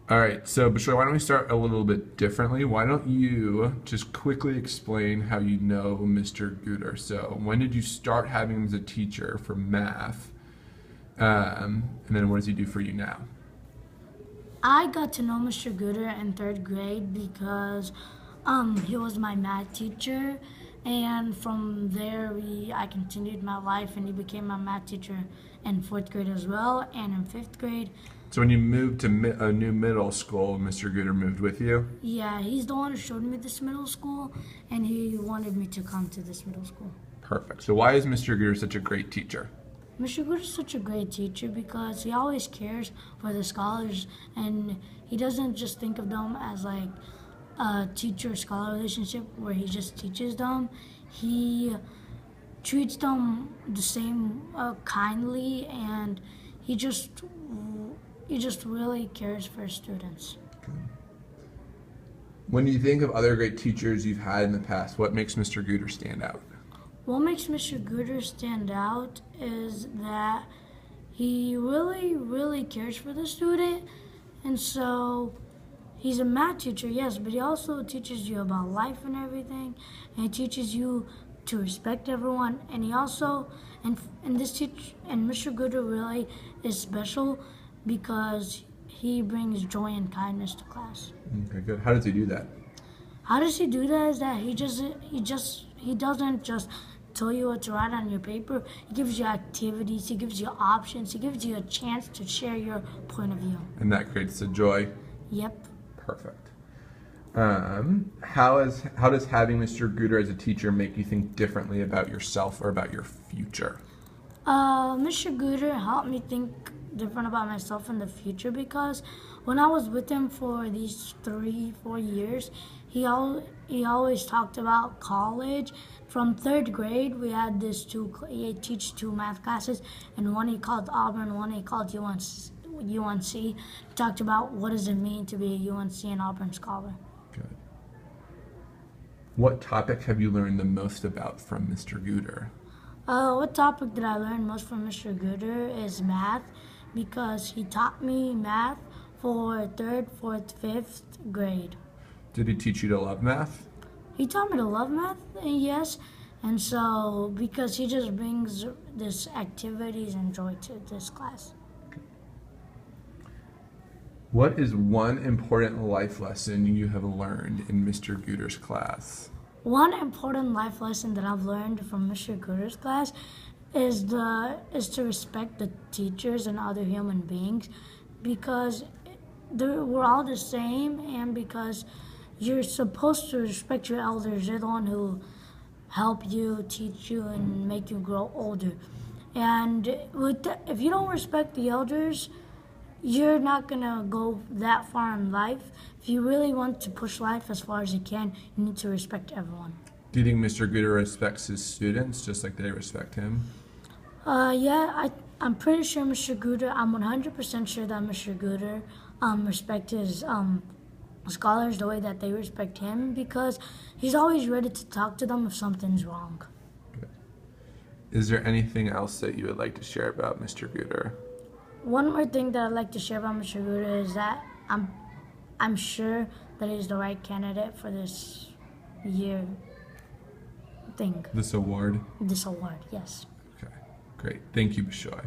All right, so Bashoy, why don't we start a little bit differently? Why don't you just quickly explain how you know Mr. Gooder? So, when did you start having him as a teacher for math? And then what does he do for you now? I got to know Mr. Gooder in third grade because he was my math teacher, and from there I continued my life, and he became my math teacher in fourth grade as well, and in fifth grade. So, when you moved to a new middle school, Mr. Gooder moved with you? Yeah, he's the one who showed me this middle school, and he wanted me to come to this middle school. Perfect. So, why is Mr. Gooder such a great teacher? Mr. Good is such a great teacher because he always cares for the scholars, and he doesn't just think of them as like a teacher-scholar relationship where he just teaches them. He treats them the same kindly, and he just he just really cares for his students. When you think of other great teachers you've had in the past, what makes Mr. Gooder stand out? What makes Mr. Gooder stand out is that he really, really cares for the student, and so he's a math teacher, yes, but he also teaches you about life and everything, and he teaches you to respect everyone, and he also, and this teach, and Mr. Gooder really is special because he brings joy and kindness to class. Okay, good. How does he do that? How does he do that? Is that he doesn't just tell you what to write on your paper. He gives you activities. He gives you options. He gives you a chance to share your point of view. And that creates the joy. Yep. Perfect. How does having Mr. Gooder as a teacher make you think differently about yourself or about your future? Mr. Gooder helped me think different about myself in the future because when I was with him for these 3-4 years, he always talked about college. From third grade, we had he teach two math classes, and one he called Auburn, one he called UNC. He talked about what does it mean to be a UNC and Auburn scholar. Good. What topic have you learned the most about from Mr. Gooder? What topic did I learn most from Mr. Gooder is math because he taught me math for third, fourth, fifth grade. Did he teach you to love math? He taught me to love math, yes, and so because he just brings this activities and joy to this class. What is one important life lesson you have learned in Mr. Gooder's class? One important life lesson that I've learned from Mr. Gooder's class is to respect the teachers and other human beings because we're all the same, and because you're supposed to respect your elders. They're the one who help you, teach you, and make you grow older. And if you don't respect the elders, you're not gonna go that far in life. If you really want to push life as far as you can, you need to respect everyone. Do you think Mr. Gooder respects his students just like they respect him? Yeah, I'm pretty sure Mr. Gooder, I'm 100% sure that Mr. Gooder respects his scholars the way that they respect him because he's always ready to talk to them if something's wrong. Good. Is there anything else that you would like to share about Mr. Gooder? One more thing that I'd like to share about Mr. Gooder is that I'm sure that he's the right candidate for this year thing. This award? This award, yes. Okay, great. Thank you, Bashoy.